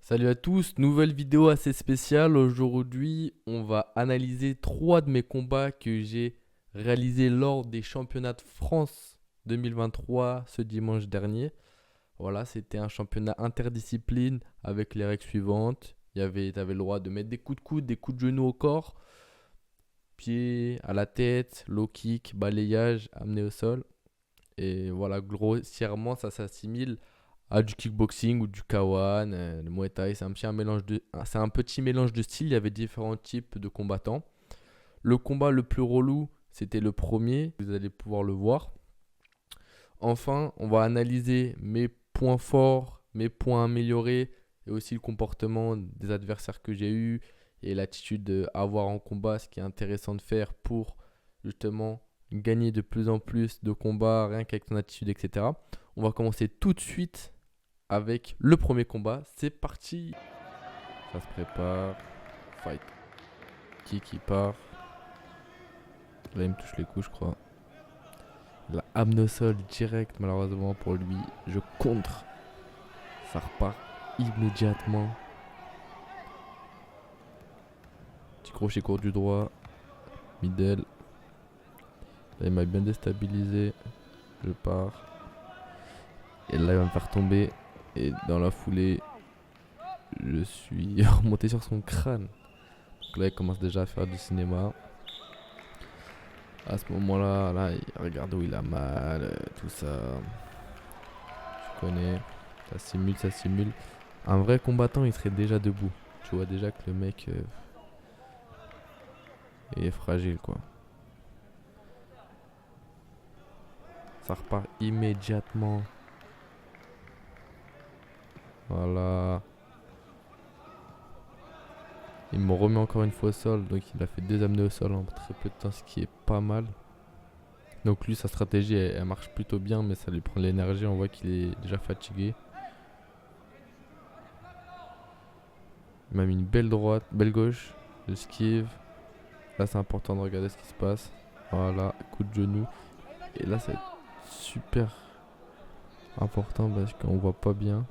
Salut à tous, nouvelle vidéo assez spéciale. Aujourd'hui, on va analyser trois de mes combats que j'ai réalisés lors des championnats de France 2023 ce dimanche dernier. Voilà, c'était un championnat interdiscipline avec les règles suivantes. T'avais le droit de mettre des coups de coude, des coups de genou au corps, pied à la tête, low kick, balayage, amené au sol. Et voilà, grossièrement, ça s'assimile à du kickboxing ou du K1, le Muay Thai. C'est un petit mélange de styles. Il y avait différents types de combattants. Le combat le plus relou, c'était le premier. Vous allez pouvoir le voir. Enfin, on va analyser mes points forts, mes points améliorés et aussi le comportement des adversaires que j'ai eus et l'attitude à avoir en combat, ce qui est intéressant de faire pour justement gagner de plus en plus de combats rien qu'avec ton attitude, etc. On va commencer tout de suite avec le premier combat. C'est parti. Ça se prépare. Fight. Qui part. Là, il me touche les coups, je crois. La Amnosol direct, malheureusement pour lui. Je contre. Ça repart immédiatement. Petit crochet court du droit. Middle. Là, il m'a bien déstabilisé. Je pars. Et là, il va me faire tomber. Et dans la foulée, je suis remonté sur son crâne. Donc là, il commence déjà à faire du cinéma. À ce moment-là, là, il regarde où il a mal, tout ça. Je connais. Ça simule, ça simule. Un vrai combattant, il serait déjà debout. Tu vois déjà que le mec est fragile, quoi. Ça repart immédiatement. Voilà. Il me remet encore une fois au sol. Donc il a fait deux amenés au sol en très peu de temps, ce qui est pas mal. Donc lui, sa stratégie, elle marche plutôt bien, mais ça lui prend de l'énergie. On voit qu'il est déjà fatigué. Il m'a mis une belle droite, belle gauche. J'esquive. Là, c'est important de regarder ce qui se passe. Voilà, coup de genou. Et là, c'est super important parce qu'on voit pas bien.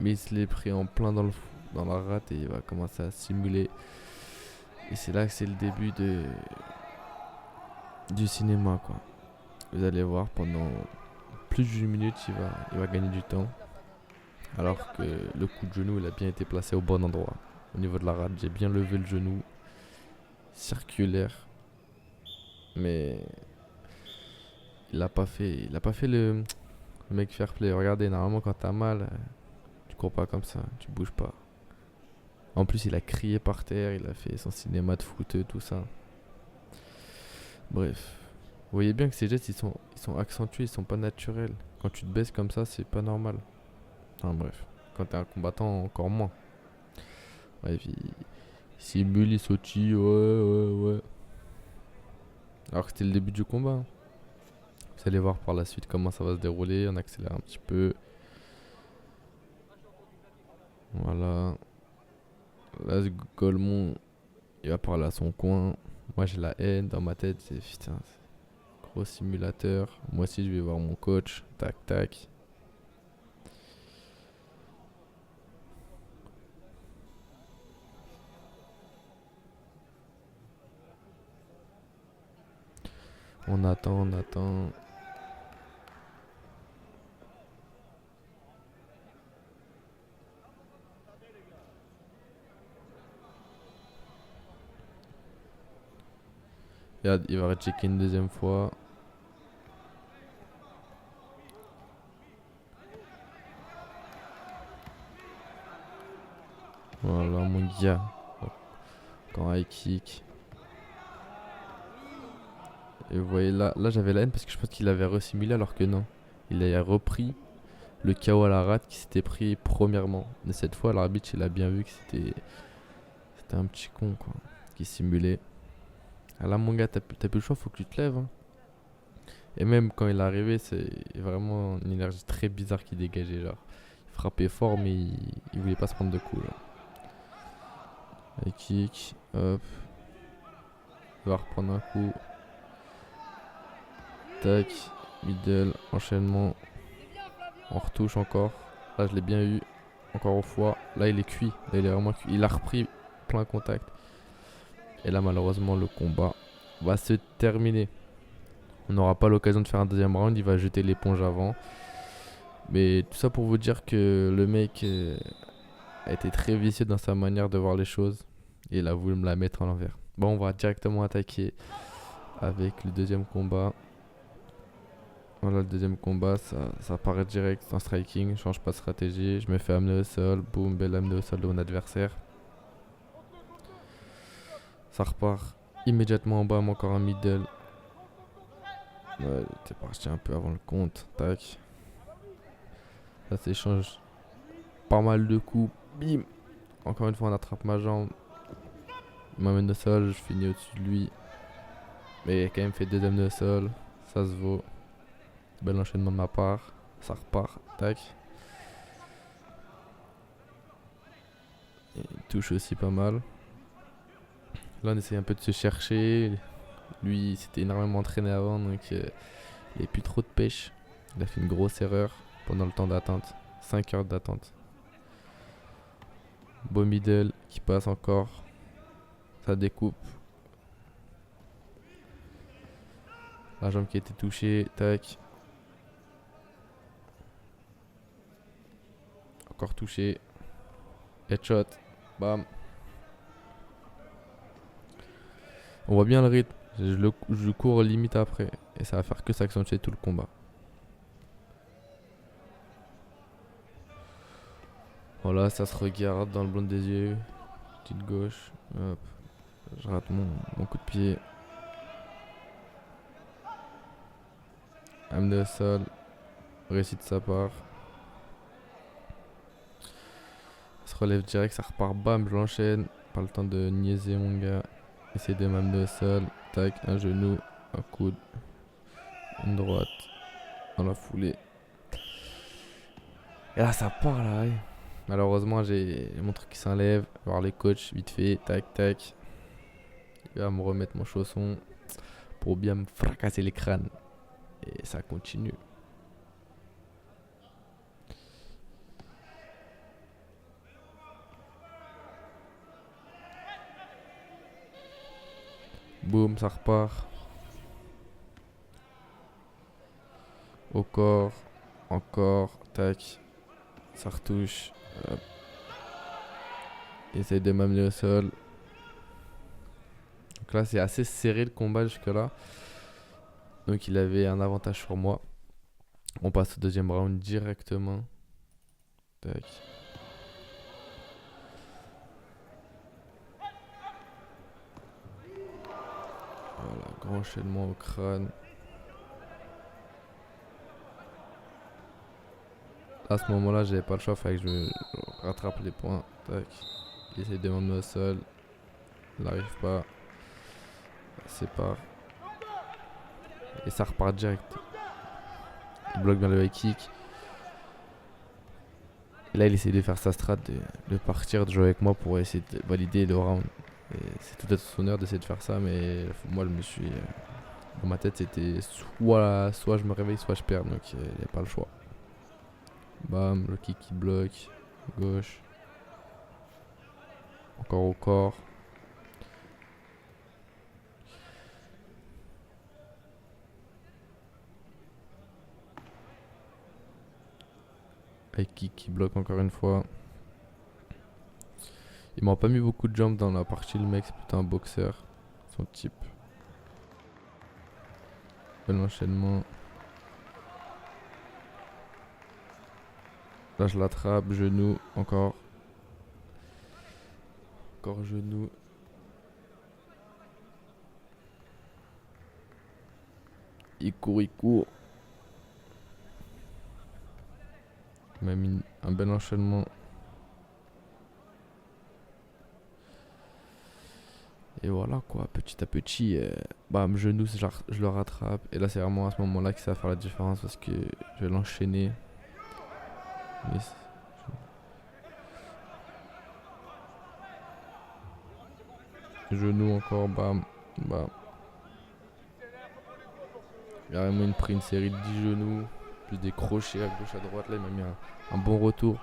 Mais il se l'est pris en plein dans la rate et il va commencer à simuler. Et c'est là que c'est le début du cinéma, quoi. Vous allez voir, pendant plus d'une minute, il va gagner du temps. Alors que le coup de genou, il a bien été placé au bon endroit. Au niveau de la rate, j'ai bien levé le genou. Circulaire. Mais il a pas fait le mec fair play. Regardez, normalement quand t'as mal, tu cours pas comme ça, tu bouges pas. En plus, il a crié par terre, il a fait son cinéma de foot, tout ça. Bref. Vous voyez bien que ces gestes, ils sont accentués, ils sont pas naturels. Quand tu te baisses comme ça, c'est pas normal. Enfin bref. Quand t'es un combattant, encore moins. Bref, il simule, il sautille, ouais. Alors que c'était le début du combat, hein. Vous allez voir par la suite comment ça va se dérouler. On accélère un petit peu. Voilà. Là, ce Golemont, il va parler à son coin. Moi, j'ai la haine dans ma tête. C'est putain, c'est gros simulateur. Moi aussi, je vais voir mon coach. Tac, tac. On attend, on attend. Regarde, il va rechecker une deuxième fois. Voilà, mon gars. Quand high kick. Et vous voyez là j'avais la haine parce que je pense qu'il avait resimulé alors que non. Il a repris le KO à la rate qui s'était pris premièrement. Mais cette fois, l'arbitre, il a bien vu que c'était un petit con, quoi, qui simulait. Ah là, mon gars, t'as plus le choix, faut que tu te lèves, hein. Et même quand il est arrivé, c'est vraiment une énergie très bizarre qui dégageait. Genre, il frappait fort, mais il voulait pas se prendre de coups. Là. High kick, hop. Il va reprendre un coup. Tac, middle, enchaînement. On retouche encore. Là, je l'ai bien eu. Encore une fois. Là, il est cuit. Là, il est vraiment cuit. Il a repris plein contact. Et là, malheureusement, le combat va se terminer. On n'aura pas l'occasion de faire un deuxième round. Il va jeter l'éponge avant. Mais tout ça pour vous dire que le mec a été très vicieux dans sa manière de voir les choses. Et il a voulu me la mettre à l'envers. Bon, on va directement attaquer avec le deuxième combat. Voilà, le deuxième combat, ça paraît direct en striking. Je change pas de stratégie. Je me fais amener au sol. Boum, belle amener au sol de mon adversaire. Ça repart immédiatement en bas, mais encore un middle. Ouais, t'es parti un peu avant le compte. Tac. Ça s'échange pas mal de coups. Bim. Encore une fois, on attrape ma jambe. Il m'amène au sol, je finis au-dessus de lui. Mais il a quand même fait deux amenés au sol. Ça se vaut. Bel enchaînement de ma part. Ça repart. Tac. Et il touche aussi pas mal. Là, on essaye un peu de se chercher. Lui, il s'était énormément entraîné avant, donc il n'y avait plus trop de pêche. Il a fait une grosse erreur pendant le temps d'attente. 5 heures d'attente. Beau middle qui passe encore. Ça découpe. La jambe qui a été touchée. Tac. Encore touché. Headshot. Bam. On voit bien le rythme. Je cours limite après. Et ça va faire que s'accentuer tout le combat. Voilà, ça se regarde dans le blanc des yeux. Petite gauche. Hop. Je rate mon coup de pied. Amené au sol. Réussite de sa part. Ça se relève direct, ça repart. Bam, je l'enchaîne. Pas le temps de niaiser mon gars. Essayer de m'amener au sol. Tac, un genou, un coude. Une droite. Dans la foulée. Et là, ça part là. Ouais. Malheureusement, j'ai mon truc qui s'enlève. Voir les coachs, vite fait. Tac, tac. Il va me remettre mon chausson pour bien me fracasser les crânes. Et ça continue. Boum, ça repart. Au corps. Encore. Tac. Ça retouche. Hop. Essaye de m'amener au sol. Donc là, c'est assez serré le combat jusque là. Donc il avait un avantage sur moi. On passe au deuxième round directement. Tac. Voilà, grand enchaînement au crâne. À ce moment-là, j'avais pas le choix, fallait que je rattrape les points. Tac. Il essaie de m'emmener au sol. Il n'arrive pas. C'est pas. Et ça repart direct. Il bloque bien le high kick. Et là, il essaie de faire sa strat, de partir, de jouer avec moi pour essayer de valider le round. Et c'est tout à son honneur d'essayer de faire ça, mais moi, je me suis. Dans ma tête, c'était soit je me réveille, soit je perds, donc il n'y a pas le choix. Bam, le kick qui bloque. Gauche. Encore au corps. High kick qui bloque encore une fois. Il m'a pas mis beaucoup de jambes dans la partie, le mec, c'est plutôt un boxeur. Son type. Bel enchaînement. Là, je l'attrape, genou, encore. Encore genou. Il court, il court. Il m'a mis un bel enchaînement. Et voilà quoi, petit à petit, bam, genou, je le rattrape. Et là, c'est vraiment à ce moment-là que ça va faire la différence parce que je vais l'enchaîner. Mais genou encore, bam, bam. Il a vraiment pris une série de 10 genoux. plus des crochets à gauche, à droite. Là, il m'a mis un bon retour.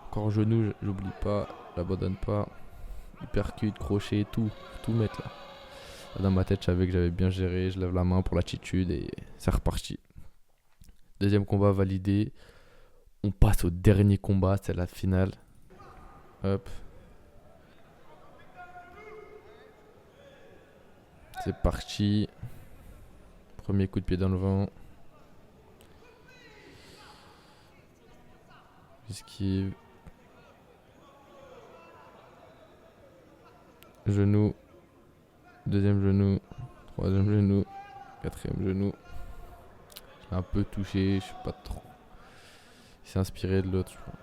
Encore genou, j'oublie pas, j'abandonne pas. Hypercute, crochet, tout mettre là. Dans ma tête, je savais que j'avais bien géré. Je lève la main pour l'attitude et c'est reparti. Deuxième combat validé. On passe au dernier combat, c'est la finale. Hop. C'est parti. Premier coup de pied dans le vent. Esquive. Genou. Deuxième genou. Troisième genou. Quatrième genou. Je l'ai un peu touché, je sais pas trop. Il s'est inspiré de l'autre, je crois.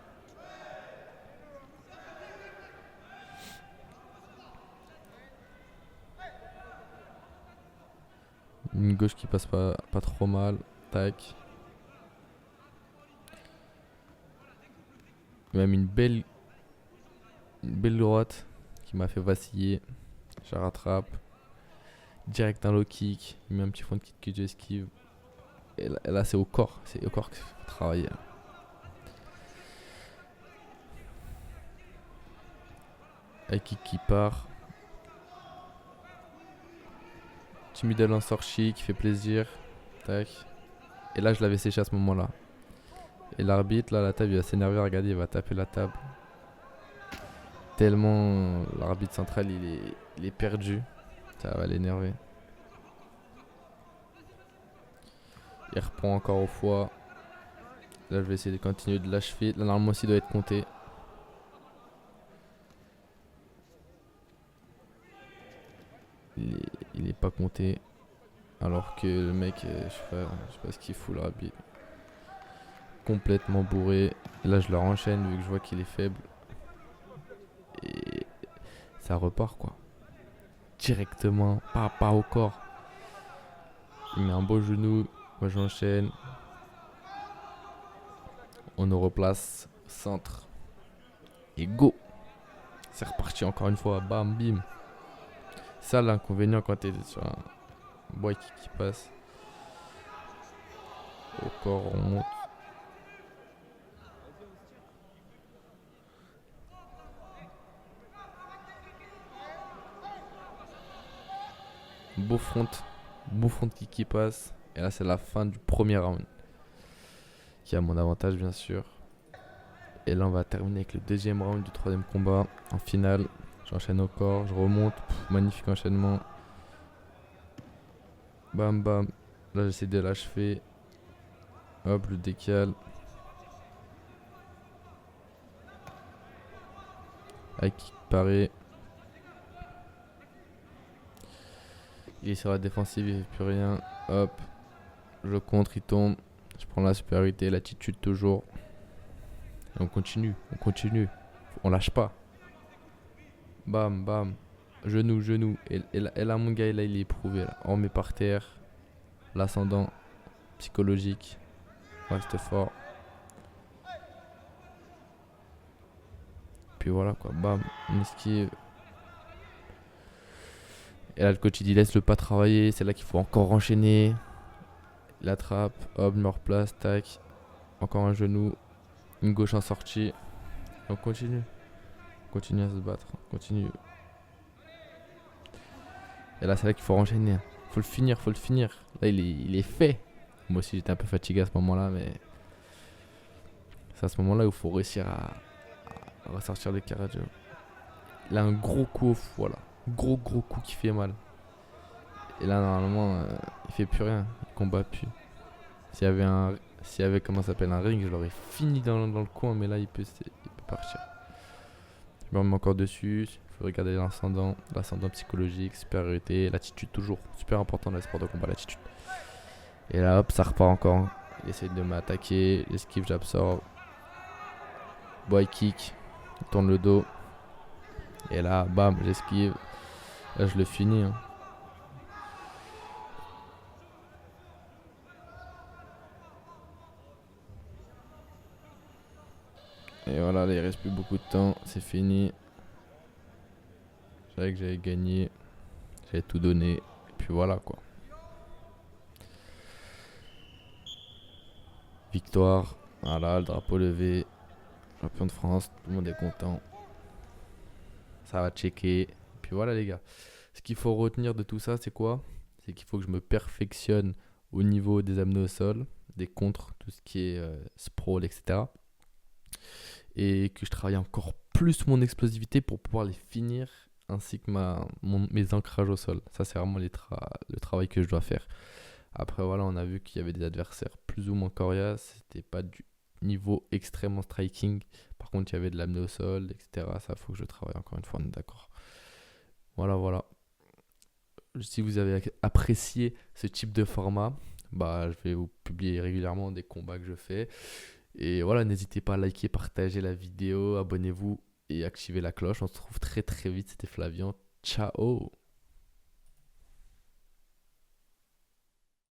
Une gauche qui passe pas trop mal. Tac. Même une belle droite qui m'a fait vaciller. Je la rattrape. Direct un low kick. Il met un petit front kick que j'esquive. Et là c'est au corps. C'est au corps qu'il faut travailler. High kick qui part. Petit middle ensorchi qui fait plaisir. Tac. Et là je l'avais séché à ce moment là. Et l'arbitre là, la table, il va s'énerver. Regardez, il va taper la table. Tellement l'arbitre central il est perdu. Ça va l'énerver. Il reprend encore au foie. Là je vais essayer de continuer de l'achever. Là normalement aussi il doit être compté. Il est pas compté. Alors que le mec, je sais pas ce qu'il fout l'arbitre. Complètement bourré. Et là je le renchaîne vu que je vois qu'il est faible. Et ça repart quoi. Directement, pas au corps. Il met un beau genou. Moi j'enchaîne. On nous replace. Centre. Et go. C'est reparti encore une fois. Bam, bim. Ça l'inconvénient quand t'es sur un bois qui passe. Au corps on monte. Beau front kick qui passe. Et là c'est la fin du premier round. Qui a mon avantage bien sûr. Et là on va terminer avec le deuxième round du troisième combat. En finale, j'enchaîne au corps, je remonte. Magnifique enchaînement. Bam bam. Là j'essaie de l'achever. Hop, le décale. Avec kick paré. Il est sur la défensive, il fait plus rien. Hop. Je contre, il tombe. Je prends la supériorité, l'attitude toujours. Et on continue. On lâche pas. Bam, bam. Genou. Et là, mon gars, là, il est éprouvé. Là. On met par terre. L'ascendant psychologique. Reste fort. Puis voilà quoi. Bam. On esquive. Et là, le coach, il dit laisse-le pas travailler. C'est là qu'il faut encore enchaîner. Il attrape. Hop, me replace. Tac. Encore un genou. Une gauche en sortie. On continue. On continue à se battre. On continue. Et là, c'est là qu'il faut enchaîner. Faut le finir. Là, il est fait. Moi aussi, j'étais un peu fatigué à ce moment-là, mais c'est à ce moment-là où il faut réussir à ressortir le cardio. Il a un gros coup au foie, là. Gros coup qui fait mal. Et là, normalement, il fait plus rien. Il combat plus. S'il y avait comment ça s'appelle un ring, je l'aurais fini dans le coin, mais là, il peut partir. Je me remets encore dessus. Il faut regarder l'ascendant psychologique, supériorité, l'attitude toujours. Super important dans les sports de combat, l'attitude. Et là, hop, ça repart encore. Il essaie de m'attaquer. L'esquive, j'absorbe. Boy kick. Il tourne le dos. Et là, bam, j'esquive. Là, je le finis. Hein. Et voilà, là, il reste plus beaucoup de temps. C'est fini. Je savais que j'avais gagné. J'avais tout donné. Et puis voilà, quoi. victoire. Voilà, le drapeau levé. Champion de France, tout le monde est content. Ça va checker. Et puis voilà les gars. Ce qu'il faut retenir de tout ça, c'est quoi? C'est qu'il faut que je me perfectionne au niveau des amenés au sol, des contres, tout ce qui est sprawl, etc. Et que je travaille encore plus mon explosivité pour pouvoir les finir, ainsi que mes ancrages au sol. Ça, c'est vraiment le travail que je dois faire. Après, voilà, on a vu qu'il y avait des adversaires plus ou moins coriaces. C'était pas du niveau extrêmement striking. Par contre, il y avait de l'amener au sol, etc. Ça, faut que je travaille encore une fois, on est d'accord. Voilà, voilà. Si vous avez apprécié ce type de format, bah, je vais vous publier régulièrement des combats que je fais. Et voilà, n'hésitez pas à liker, partager la vidéo, abonnez-vous et activez la cloche. On se retrouve très très vite. C'était Flavien. Ciao!